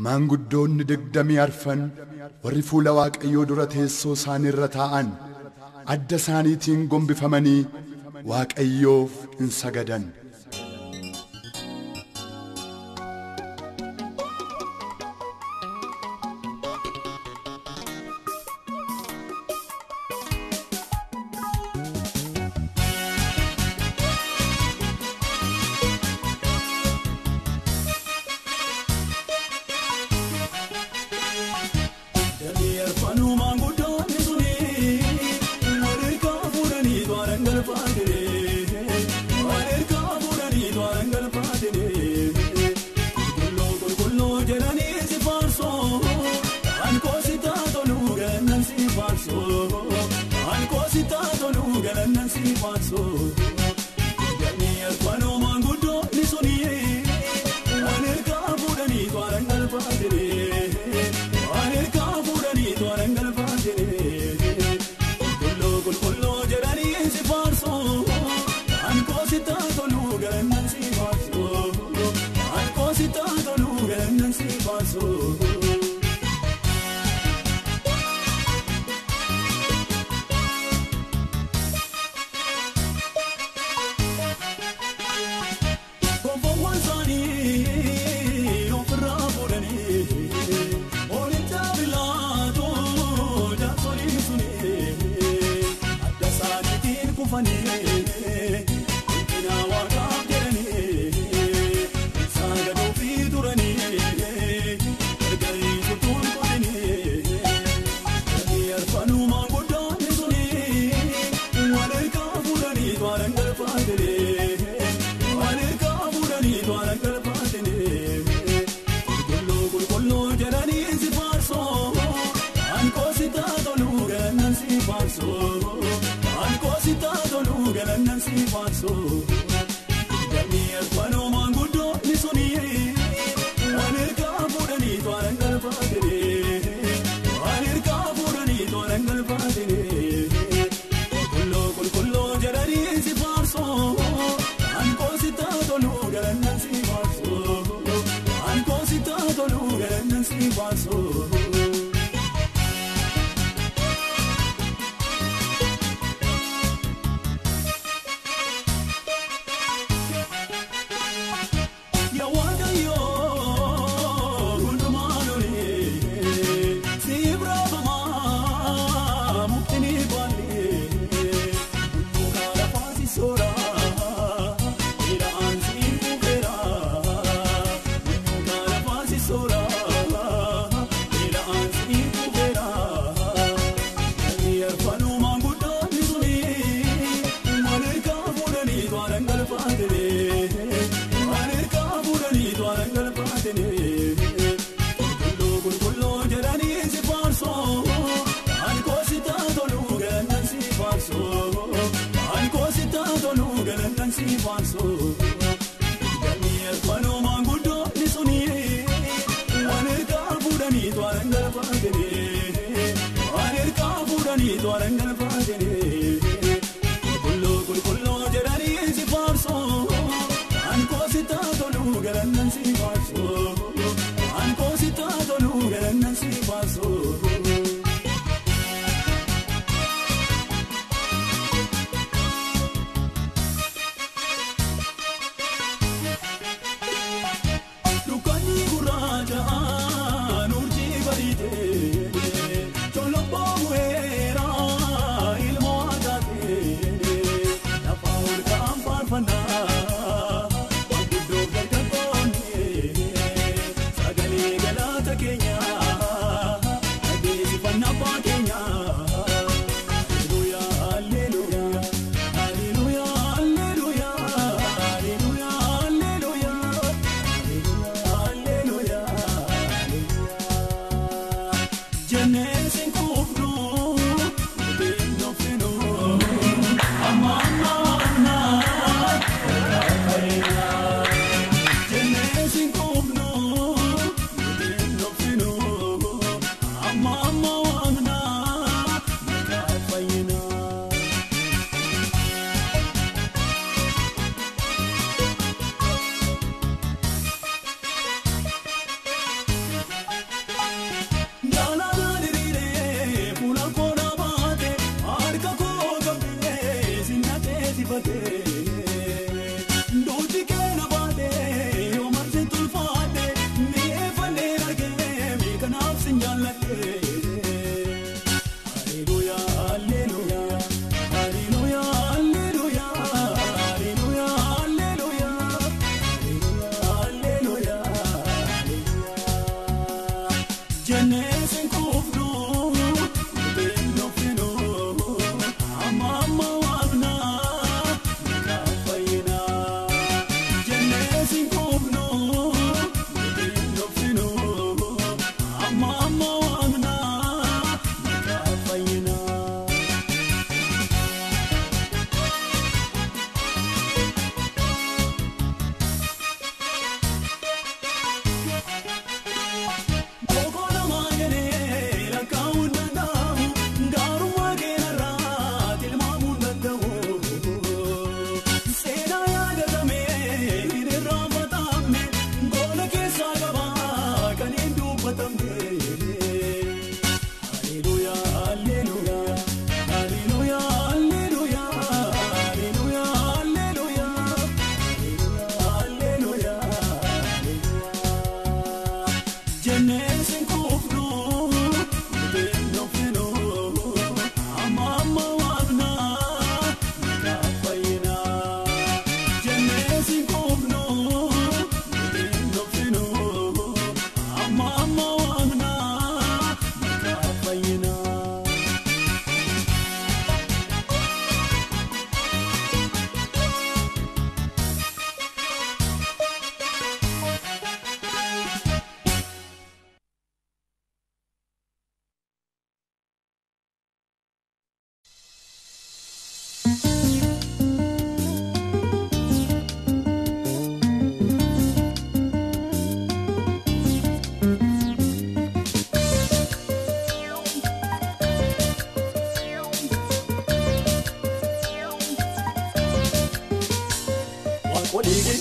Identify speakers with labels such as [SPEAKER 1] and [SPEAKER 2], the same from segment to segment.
[SPEAKER 1] Maanguddoonni digdamii arfan warri fuula Waaqayyoo dura teessoo isaanii irra taa'an adda isaaniitiin gombifamanii Waaqayyoof hin sagadan.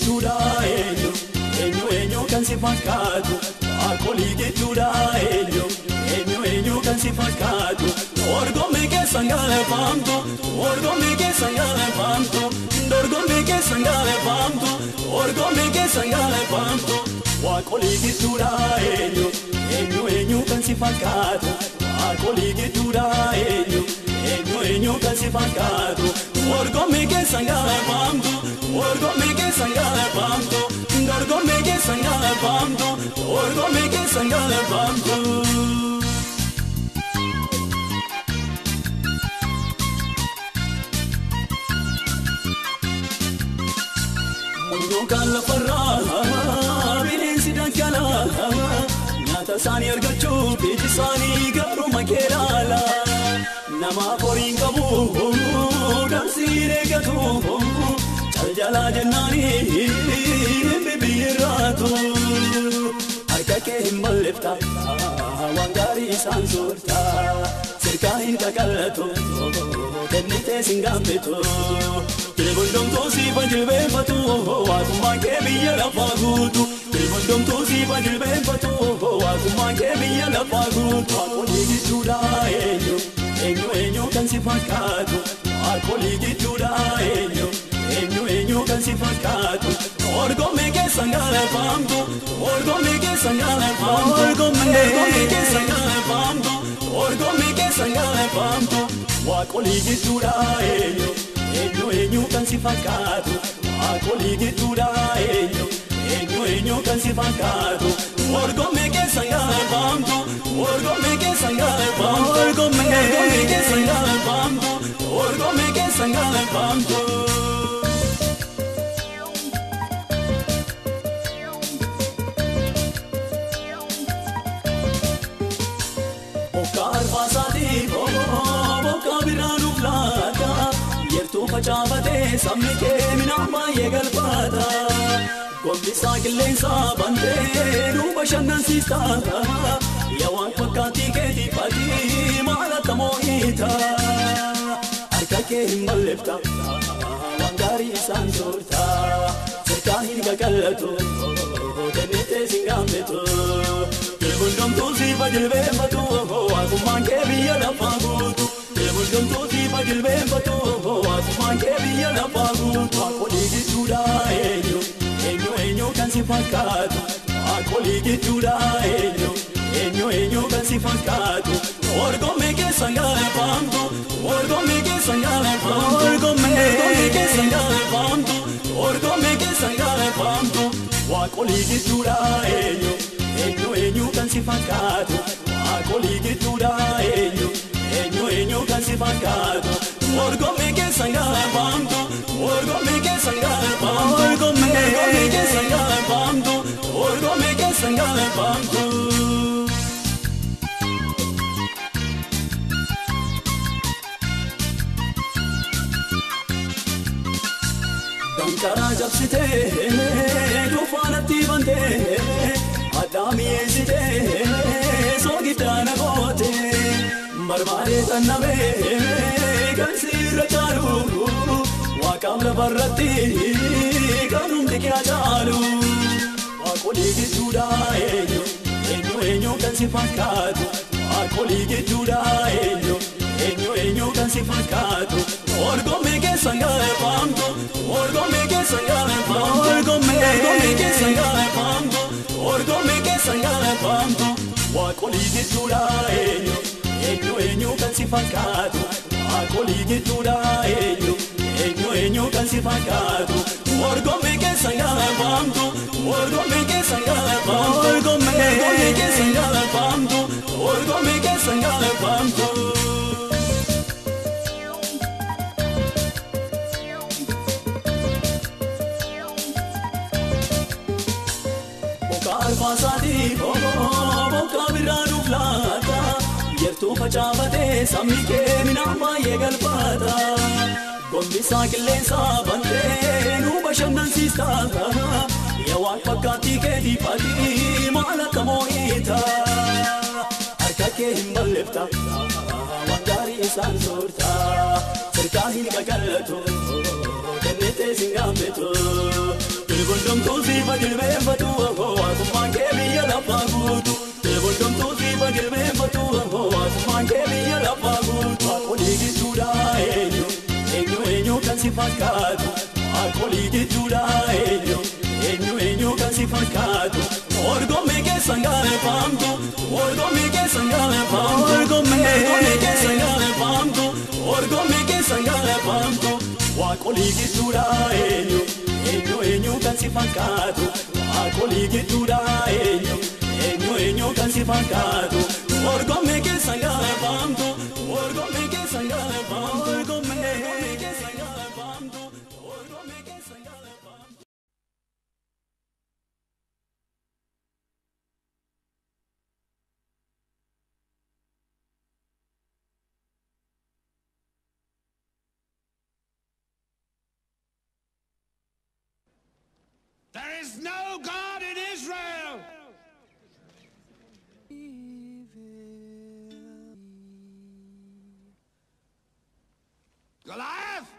[SPEAKER 2] jechuudha eenyu eenyu kan si fakkaatu alkoolii jechuudha eenyu kan si fakkaatu dorgommii keessan galeeffamtu dorgommii keessan galeeffamtu dorgommii keessan galeeffamtu dorgommii keessan galeeffamtu alkoolii jechuudha eenyu kan si fakkaatu alkoolii jechuudha eenyu kan si fakkaatu dorgommii keessan galeeffamtu dorgommii keessan galeeffamtu dorgommii keessan galeeffamtu dorgommii keessan galeeffamtu. Mundokan lafarraa bineensi dangalaa nyaata isaanii argachuuf iji isaanii garuma keelaala nama horiin qabu dansiin eegatu jaljalaa jennaanii bibirraatu harka kee hin balleefta waan gaarii isaan soorta sirkaa hin qaqallatu kennitee sin gaafetu Kilbondomtuu si bajilbeeffatu waaqummaan kee biyya lafaa guutu Kilbondomtuu si bajilbeeffatu waaqummaan kee biyya lafaa guutu alkoolii jechuudha eenyu kan si fakkaatu alkoolii jechuudha eenyu kan si fakkaatu dorgommii keessan galeeffamtu dorgommii keessan galeeffamtu dorgommii keessan galeeffamtu dorgommii keessan galeeffamtu alkoolii jechuudha eenyu kan si fakkaatu alkoolii jechuudha eenyu kan si fakkaatu dorgommii keessan galeeffamtu dorgommii keessan galeeffamtu dorgommii keessan galeeffamtu dorgommii keessan galeeffamtu. Bokka arfaasaati bokka biraanuuf laata. Yertuu facaafatee sabni kee minaan baay'ee galfaata gombisaa qilleensaa bantee nu bashannansiista yaa waan fakkaatii keetii faatii maal akka moo'ita harka kee hin balleefta waan gaarii isaan soorta sirkaa hin qaqallatu kennitee sin gaafetu Kilbondomtuu si bajilbeeffatu waaqummaan kee biyya lafaa guutu Kilbondomtuu si bajilbeeffatu waaqummaan kee biyya lafaa guutu alkoolii jechuudha eenyu kan si fakkaatu alkoolii jechuudha eenyu kan si fakkaatu dorgommii keessan galeeffamtu dorgommii keessan galeeffamtu dorgommii keessan galeeffamtu dorgommii keessan galeeffamtu alkoolii jechuudha eenyu kan si fakkaatu alkoolii jechuudha eenyu kan si fakkaatu dorgommii keessan galeeffamtu dorgommii keessan galeeffamtu dorgommii keessan galeeffamtu dorgommii keessan galeeffamtu. Dankaraa jabsitee dhufaanatti bantee addaa mi'eessitee soogiddaana gootee barbaadee xannabee gansi irra caalu waaqaaf lafarratti kan humni kee caalu alkoolii jechuudha eenyu kan si fakkaatu alkoolii jechuudha eenyu kan si fakkaatu dorgommii keessan galeeffamtu dorgommii keessan galeeffamtu dorgommii keessan galeeffamtu dorgommii keessan galeeffamtu alkoolii jechuudha eenyu kan si fakkaatu alkoolii jechuudha eenyu kan si fakkaatu dorgommii keessan galeeffamtu dorgommii keessan galeeffamtu dorgommii keessan galeeffamtu dorgommii keessan galeeffamtu. Arfaasaati bokka biraanuuf laata yertuu facaafatee sabni kee minaan baay'ee galfaata gombisaa qilleensaa bantee nu bashannansiista yaa waan fakkaatii keetii faatii maal akka moo'ita harka kee hin balleefta waan gaarii isaan soorta sirkaa hin qaqallatu kennitee jettee singaambetu Tilbondom si bajilme fatu Akumaan kee biyya lafaa guutu Tilbondom si bajilme fatu Akumaan kee biyya lafaa guutu Alkoolii gidduudha eenyu kan si fakkaatu Alkoolii gidduudha eenyu kan si fakkaatu Orgommee keessan gaafamtu Orgommee keessan gaafamtu Orgommee keessan gaafamtu Orgommee keessan gaafamtu Alkoolii gidduudha eenyu kan si fakkaatu Alkoolii gidduudha eenyu kan si fakkaatu Orgommee keessan gaafamtu Orgommee keessan gaafamtu Orgommee keessan gaafamtu Orgommee keessan gaafamtu
[SPEAKER 3] There is no God in Israel. Goliath!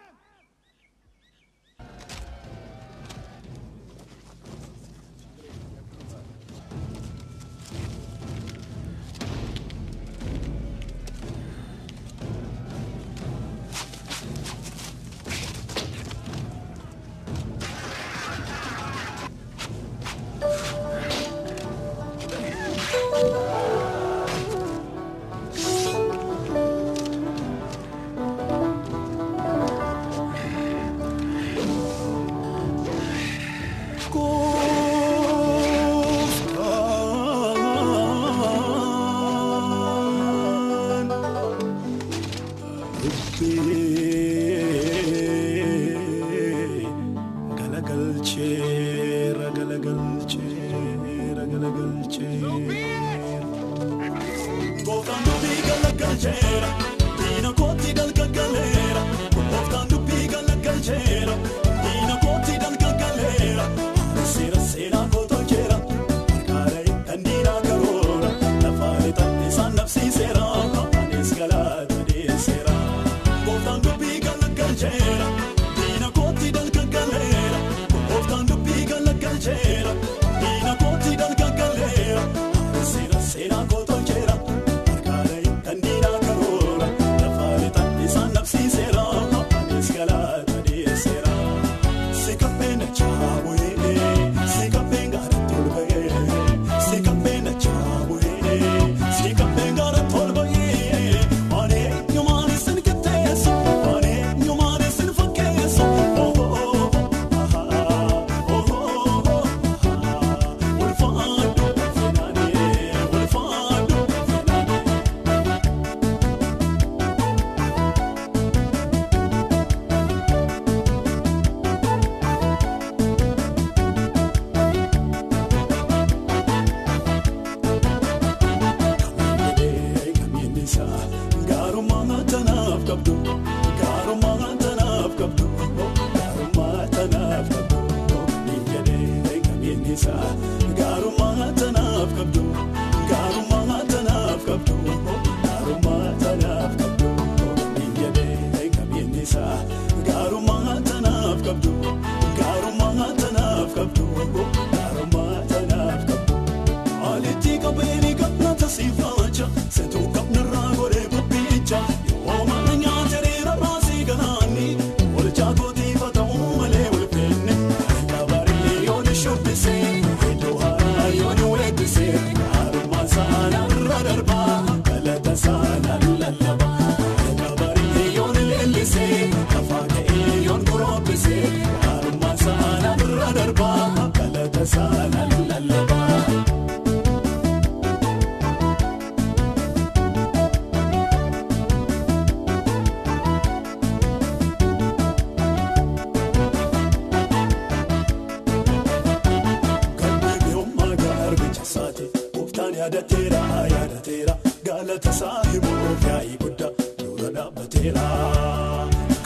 [SPEAKER 3] galata saahibuuf yaa'ii guddaa dura dhaabbateera.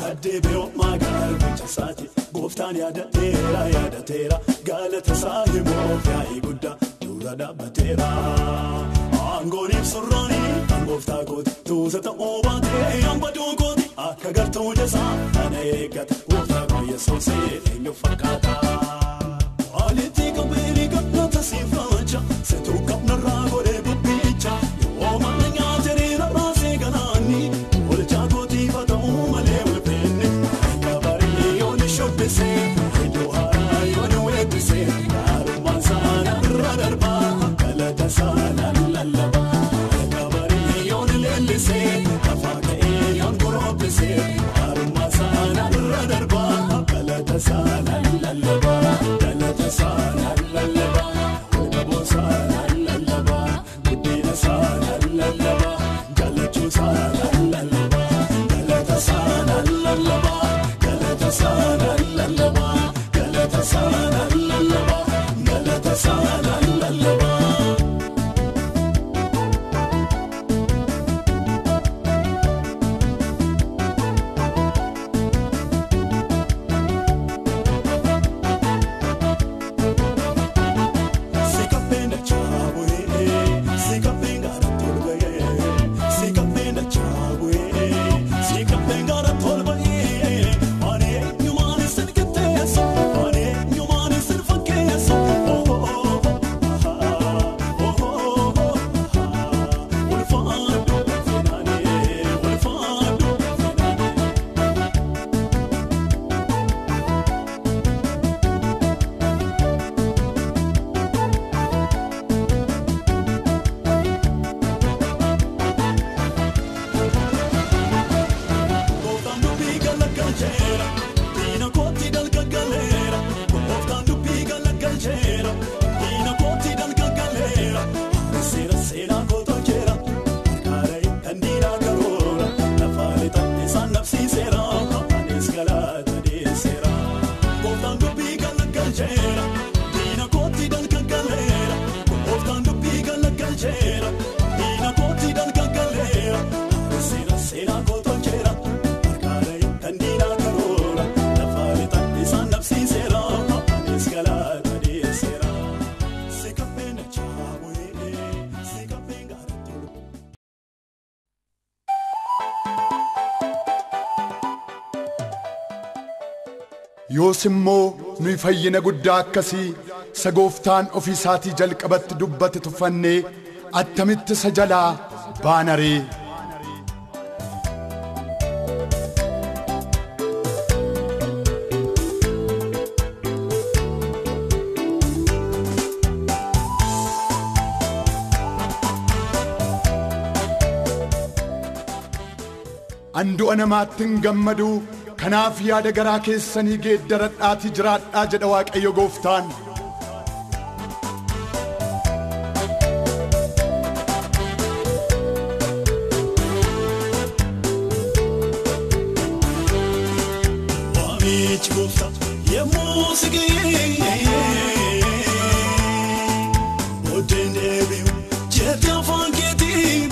[SPEAKER 3] Kaddeebi'oo magaal bichasaati gooftaan yaadateera galata saahibuuf yaa'ii guddaa dura dhaabbateera. Aangooniif surraanii kan gooftaa kooti tuusa ta'uu baatee hambaduu kooti akka gartuu jasaa ana eeggata gooftaa Yesuusii eenyu fakkaata. Walitti qabeeni gadda siifacha seetu qabnarraa godhee bubbicha yoo mana nyaatanii rarraasee galaanni walchaa gootiifa ta'uu malee walfeenni gabarii yooni shobbisee iddoo haaraa yooni weebbisee gaarummaan saana irra darbaa galata saana lallabaa gabarii yooni leellisee afaa ka'ee yoon gorobbisee gaarummaan saana irra darbaa galata saana lallabaa galata saana lallabaa walqaboo saana lallabaa guddina saana lallabaa galachuu saana lallabaa galata saana lallabaa galata saana lallabaa galata saana lallabaa galata saana lallabaa.
[SPEAKER 1] yoos immoo nuyi fayyina guddaa akkasii isa gooftaan ofii isaatii jalqabatti dubbate tuffannee attamitti isa jalaa baana ree. Andu'a namaatti hin gammadu kanaaf yaada garaa keessanii geeddaradhaatii jiraadhaa jedha Waaqayyo Gooftaan.
[SPEAKER 3] Waamichi Gooftaa yemmuu si ga'e odeeffannoo deebi'u jettee afaan keetii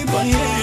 [SPEAKER 3] baay'ee.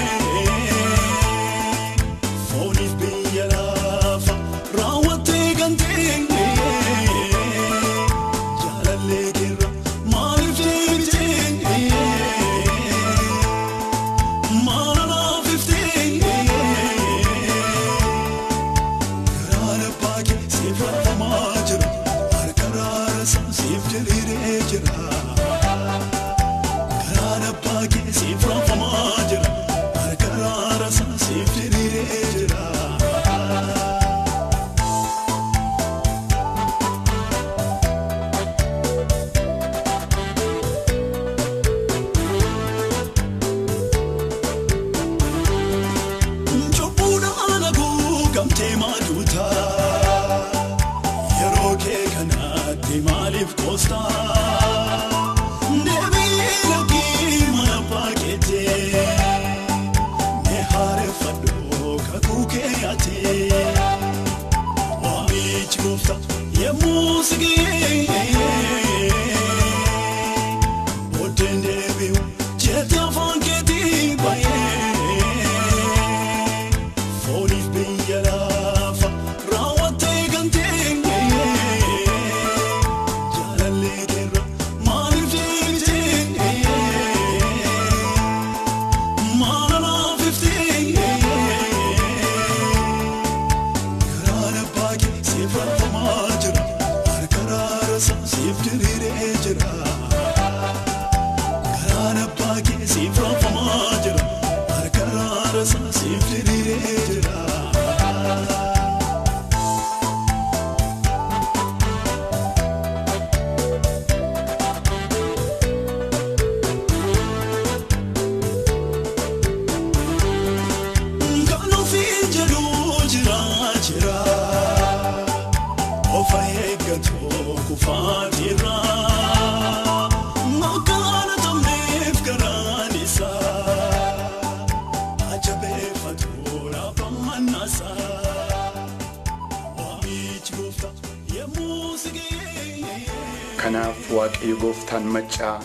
[SPEAKER 1] Kanaaf waaqayyo gooftaan maccaa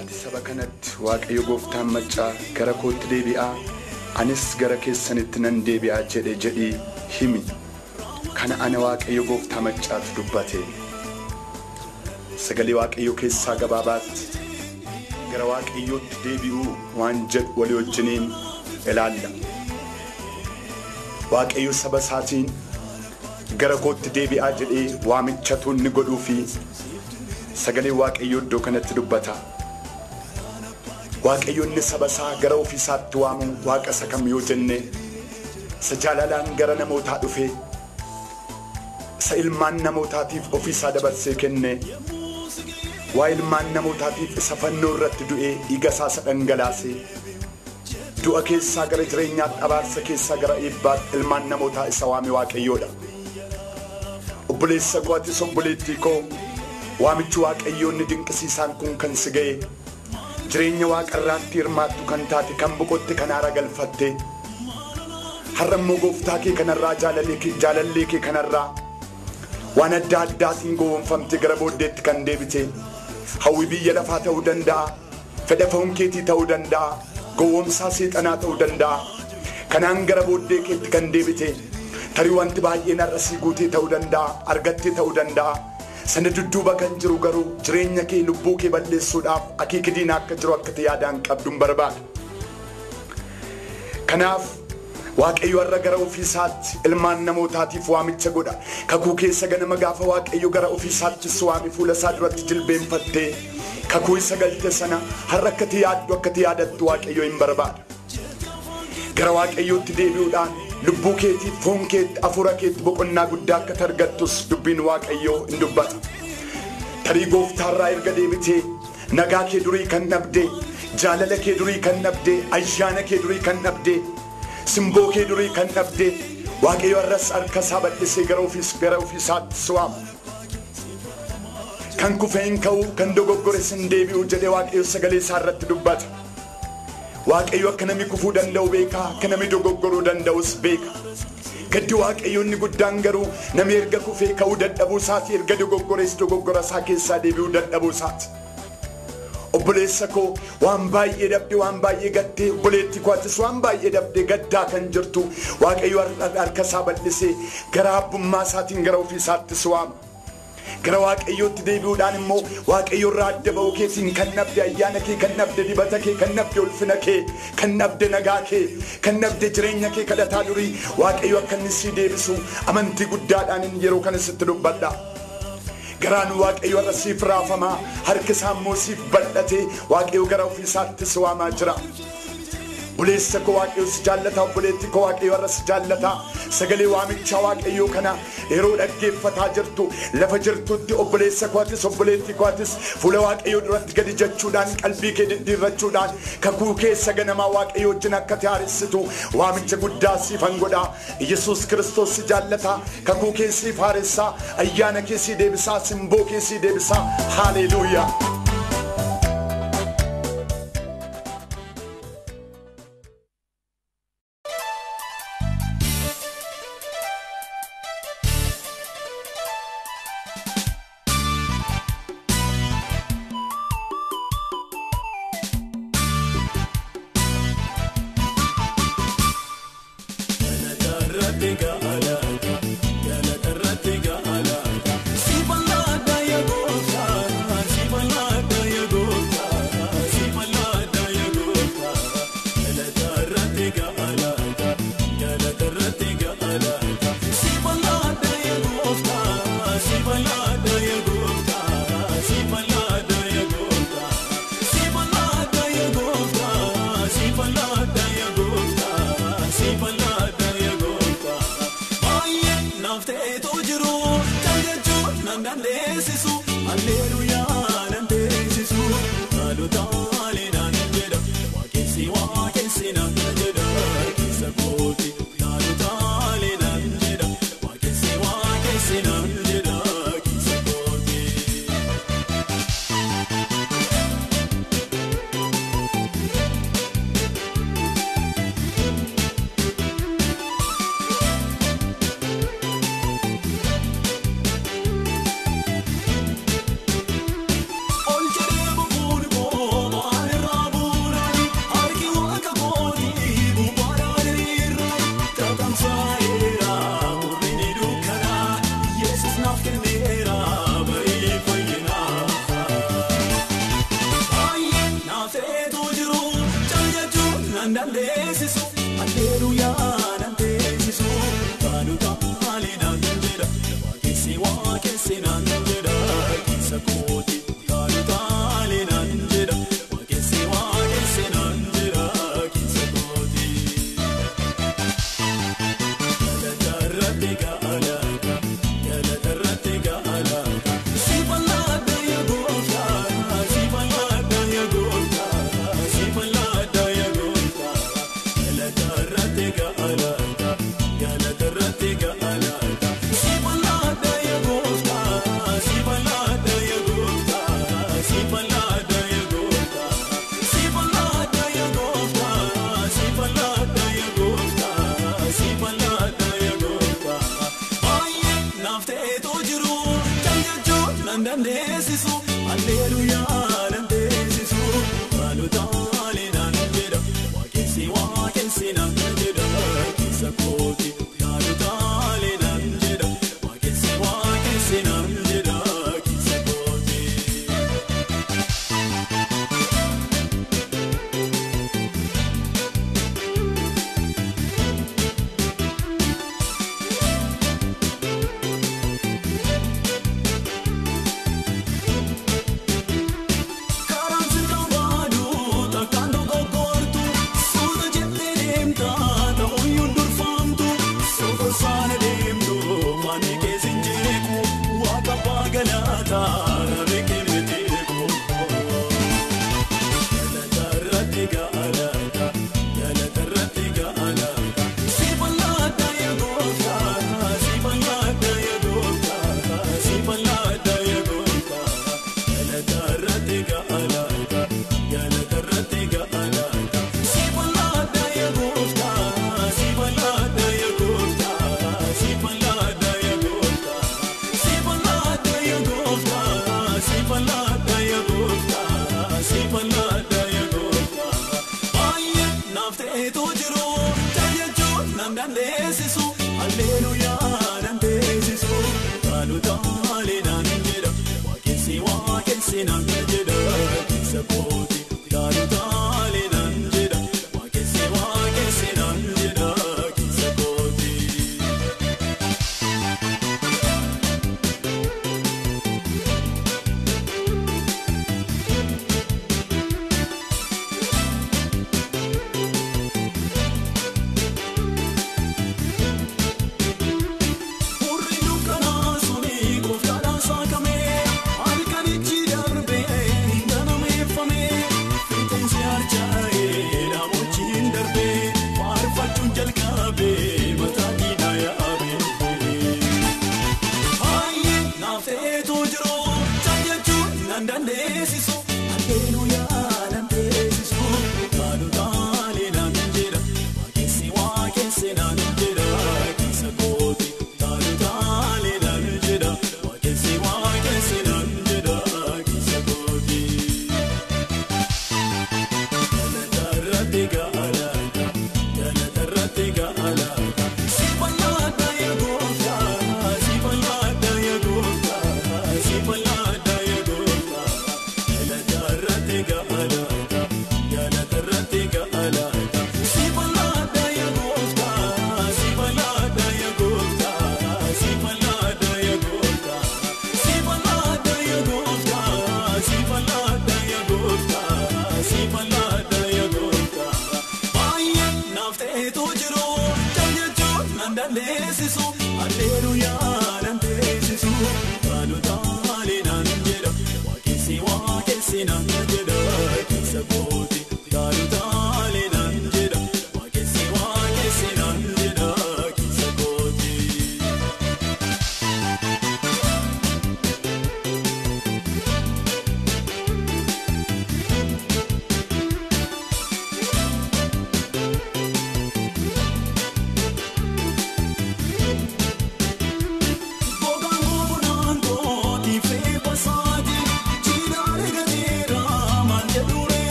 [SPEAKER 1] ati saba kanatti waaqayyo gooftaan maccaa gara kootti deebi'aa anis gara keessanitti nan deebi'aa jedhii himi. Kana ana waaqayyo gooftaa maccaatu dubbate. Sagalee waaqayyo keessaa gabaabaatti gara waaqayyootti deebi'uu waan jedhu walii wajjiniin ilaalla. Waaqayyo saba isaatiin gara kootti deebi'aa jedhee waamichatu inni godhuu fi sagalee waaqayyo iddoo kanatti dubbata. Waaqayyo inni saba isaa gara ofii isaatti waamu waaqa isa kam yoo jenne isa jaalalaan gara namootaa dhufe isa ilmaan namootaatiif ofii isaa dabarsee kenne waa ilmaan namootaatiif isa fannoo irratti du'ee dhiiga isaa dhangalaase du'a keessaa gara jireenyaatti abaarsa keessaa gara eebbaatti ilmaan namootaa isa waame waaqayyoodha. Obboleessa koo atis obboleettii koo waamichi waaqayyoonni dinqisiisaan kun kan si ga'e jireenya waaqarraatti hirmaattu kan taate kan boqotte kan aara galfatte har'a immoo gooftaa kee kanarraa jaalallee kee kanarraa waan adda addaatiin gowwoomfamte gara booddeetti kan deebite hawwi biyya lafaa ta'uu danda'a fedha foon keetii ta'uu danda'a gowwoomsaa seexanaa ta'uu danda'a kanaan gara booddee keetti kan deebite tarii wanti baay'een har'asii guutee ta'uu danda'a argattee ta'uu danda'a. Sana dudduuba kan jiru garuu jireenya kee lubbuu kee balleessuudhaaf akeeka diinaa akka jiru akka yaadaan qabduun barbaada. Kanaaf waaqayyo har'a gara ofii isaatti ilmaan namootaatiif waamicha godha. Kakuu keessa ganama gaafa waaqayyo gara ofii isaatti si waame fuula isaa duratti jilbeenfattee kakuu isa galte sana har'a akka yaaddu akka yaadattu waaqayyo hin barbaada. Gara waaqayyootti deebi'uudhaan lubbuu keetiif foon keetti hafuura keetti boqonnaa guddaa akka argattus dubbiin waaqayyoo hin dubbata. Tarii gooftaarraa erga deebitee nagaa kee durii kan dhabde jaalala kee durii kan dhabde ayyaana kee durii kan dhabde simboo kee durii kan dhabde waaqayyo har'as harka isaa bal'isee gara ofii isaatti si waama. Kan kufee hin ka'u kan dogoggores hin deebi'u jedhee waaqayyo sagalee isaa irratti dubbata. Waaqayyo akka namni kufuu danda'u beeka akka namni dogoggoruu danda'us beeka. Gaddi waaqayyoonni guddaan garuu namni erga kufee ka'uu dadhabuu isaati erga dogoggores dogoggora isaa keessaa deebi'uu dadhabuu isaati. Obboleessa koo waan baay'ee dhabde waan baay'ee gaddee obboleettii koo atis waan baay'ee dhabde gaddaa kan jirtu waaqayyo harka isaa bal'isee gara abbummaa isaatiin gara ofii isaatti si waama. Gara waaqayyootti deebi'uudhaan immoo waaqayyo irraa adda ba'uu keetiin kan dhabde ayyaana kee kan dhabde dibata kee kan dhabde ulfina kee kan dhabde nagaa kee kan dhabde jireenya kee kadhataa durii waaqayyo akka inni si deebisu amantii guddaadhaan yeroo kana sitti dubbadha. Garaan waaqayyo har'a siif raafamaa harki isaa immoo siif bal'atee waaqayyo gara ofii isaatti si waamaa jira. Obboleessa koo waaqayyo si jaallata obboleettii koo waaqayyo har'a si jaallata sagalee waamichaa waaqayyo kana yeroo dhaggeeffataa jirtu lafa jirtutti obboleessa koo atis obboleettii koo atis fuula waaqayyo duratti gadi jechuudhaan qalbii kee diddiirrachuudhaan kakuu keessa ganamaa waaqayyo wajjin akka haaressitu waamicha guddaa siifan godhaa. Yesuus Kiristoos si jaallata kakuu kee siif haaressaa ayyaana kee si deebisaa simboo kee si deebisaa. Haleluuyaa.
[SPEAKER 3] Urri dukkana suni gooftaadhaan saakamee halkanichi darbee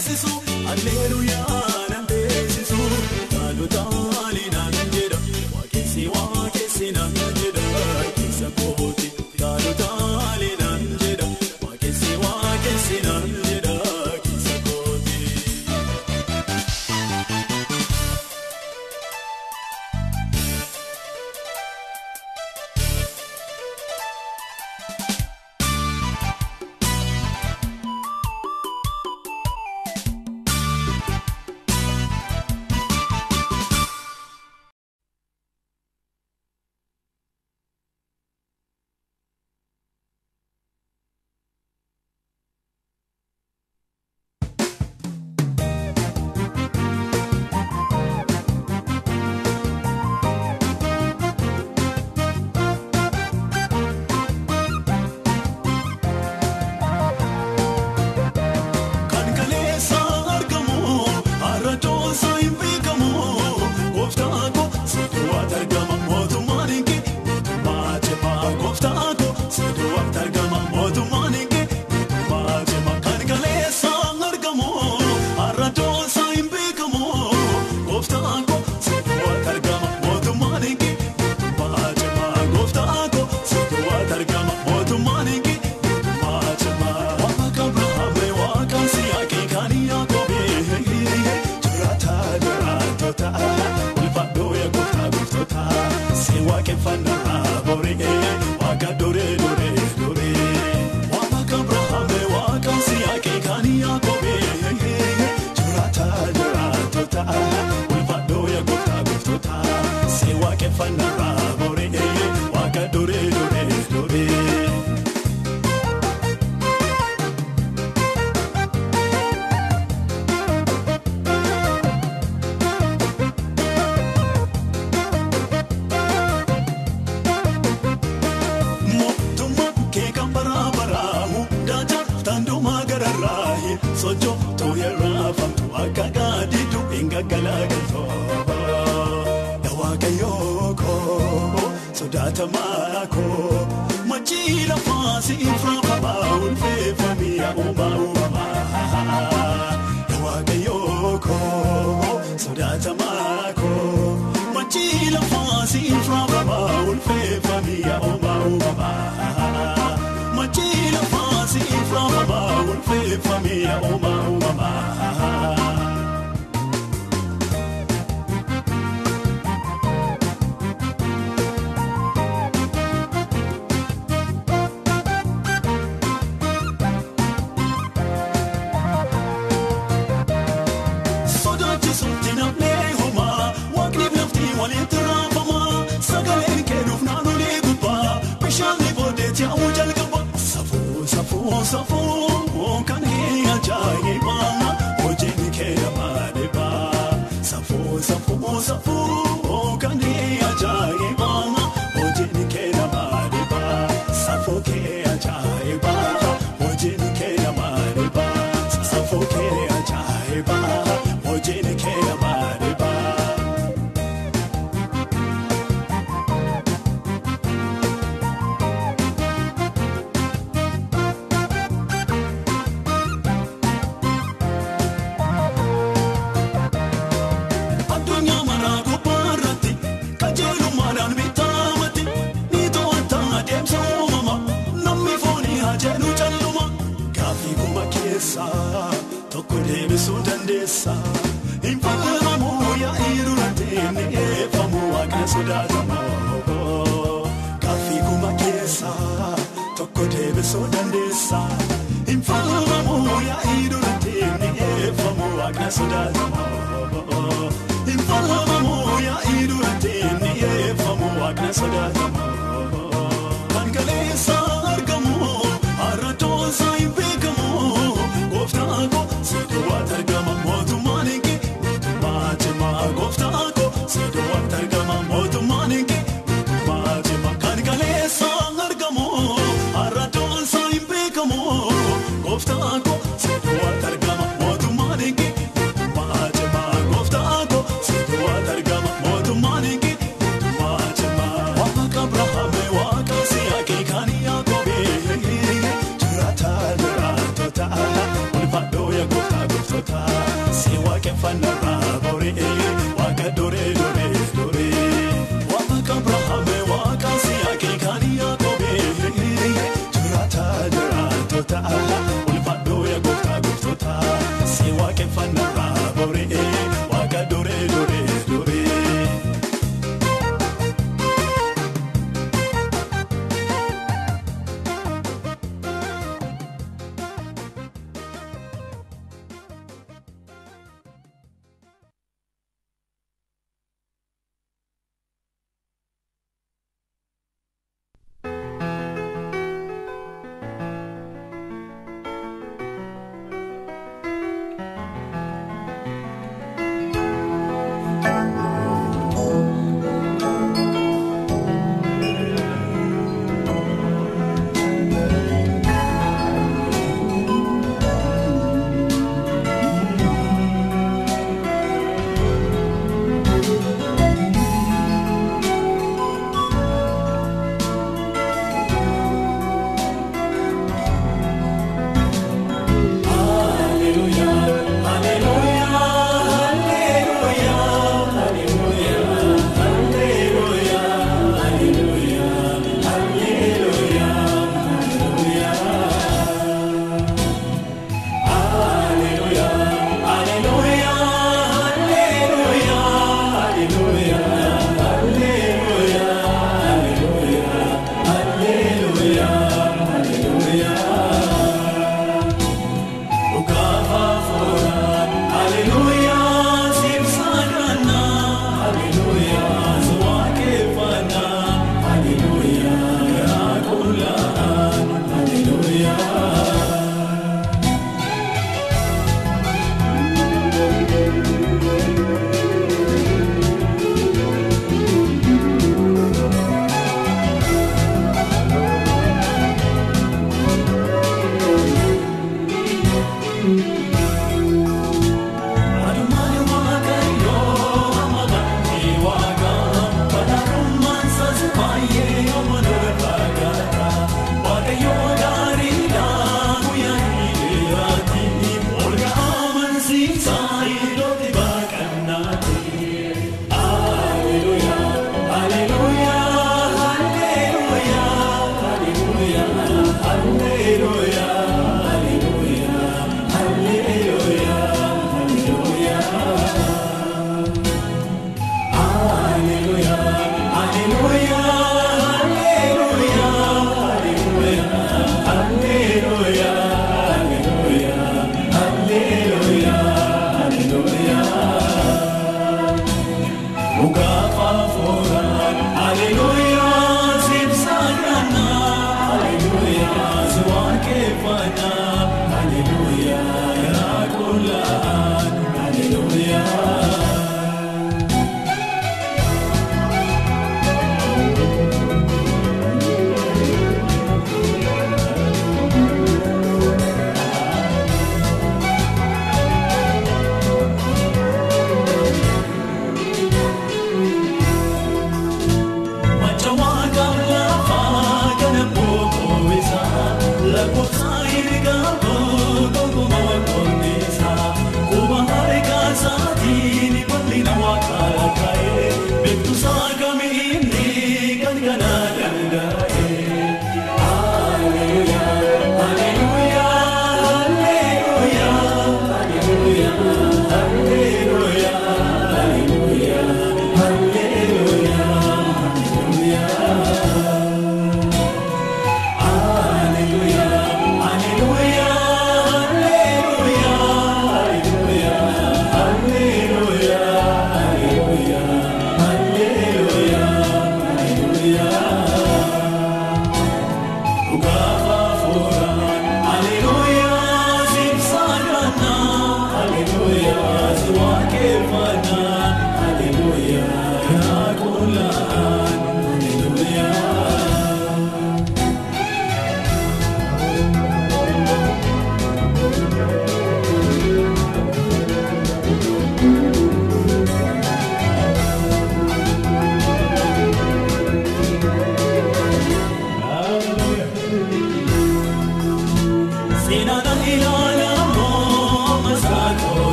[SPEAKER 3] deesisu alleluuyaa nan deesisu taalutaali nan jedha waaqessi nan jedha keessa kooti taalutaali nan jedha waaqessi nan jedha keessa kooti. goftota si waaqe fanarra bore waaqa dore dore dore waaqa Abrahaame waaqa Siyaaqee kan Yaaqoobe jiraata jiraatota ulfaadhoo yaa goftota si waaqe fanarra bore waaqa dore dore dore.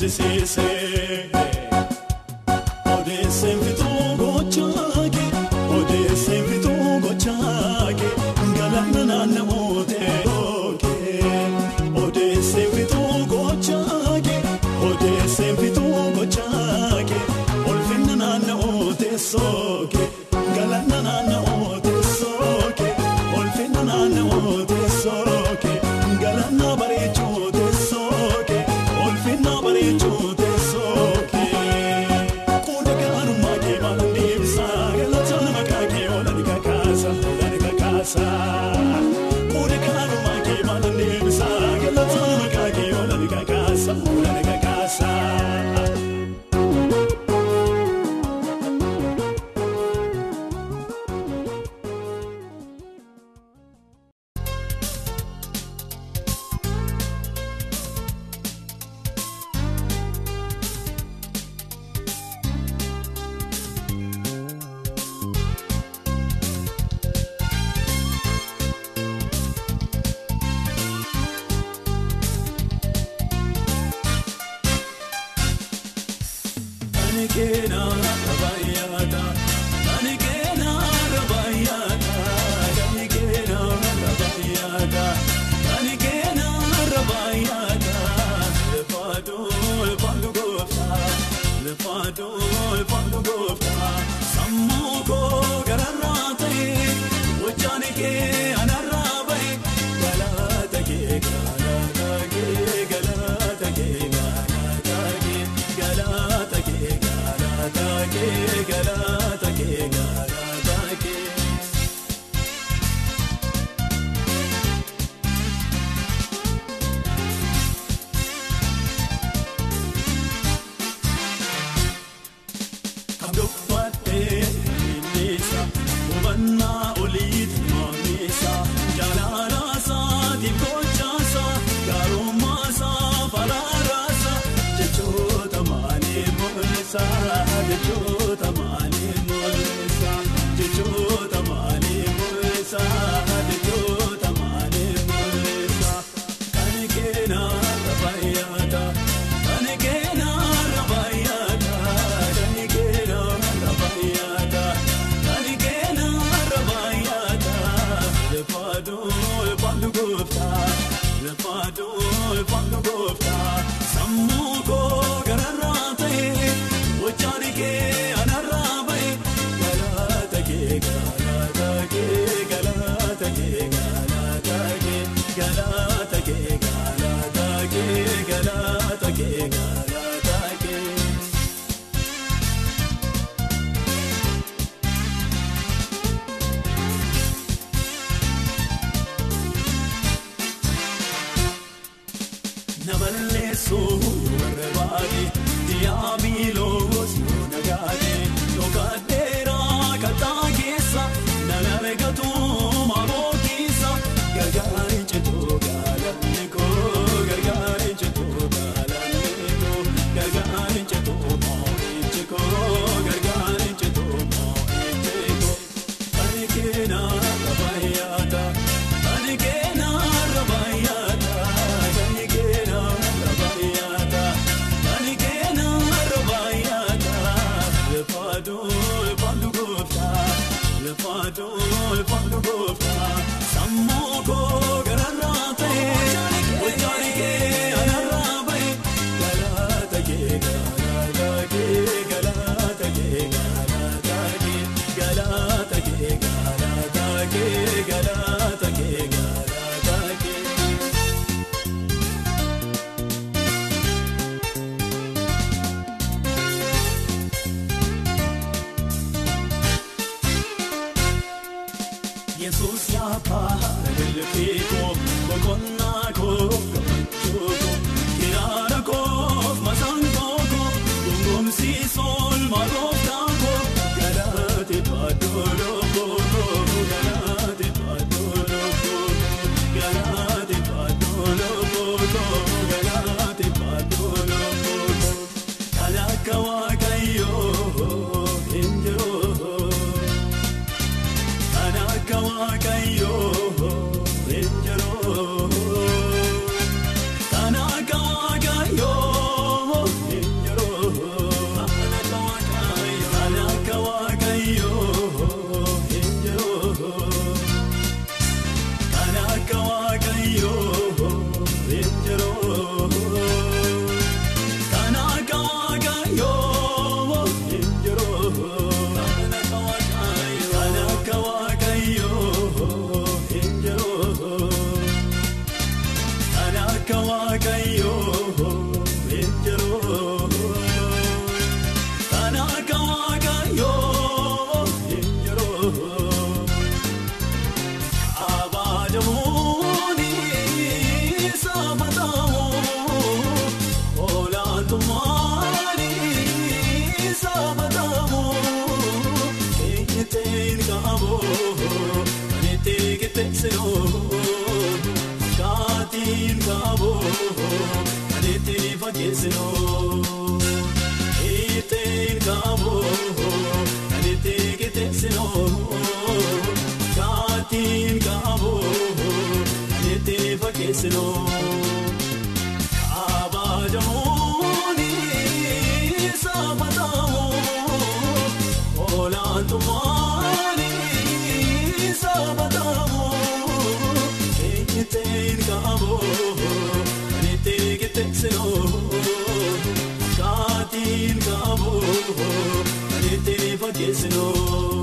[SPEAKER 3] sise Odesse fitu gochage Odesse fitu gochage Galana na mote oke Odesse fitu gochage Odesse fitu gochage Olfinna na mote soke Galana na mote soke Olfinna na mote soke Galana barecho de soke Olfinna barecho de soke Kuda kanu magi malandimsa Galatana makake olanika kasa Kuda kanu magi malandimsa Galatana makake olanika kasa Anikena rabayata Anikena rabayata Anikena rabayata Anikena rabayata Lepadu gofta Lepadu gofta Sammuko gararate Wachanike anarabai Galatake
[SPEAKER 2] Katin kabo, anete fagesino.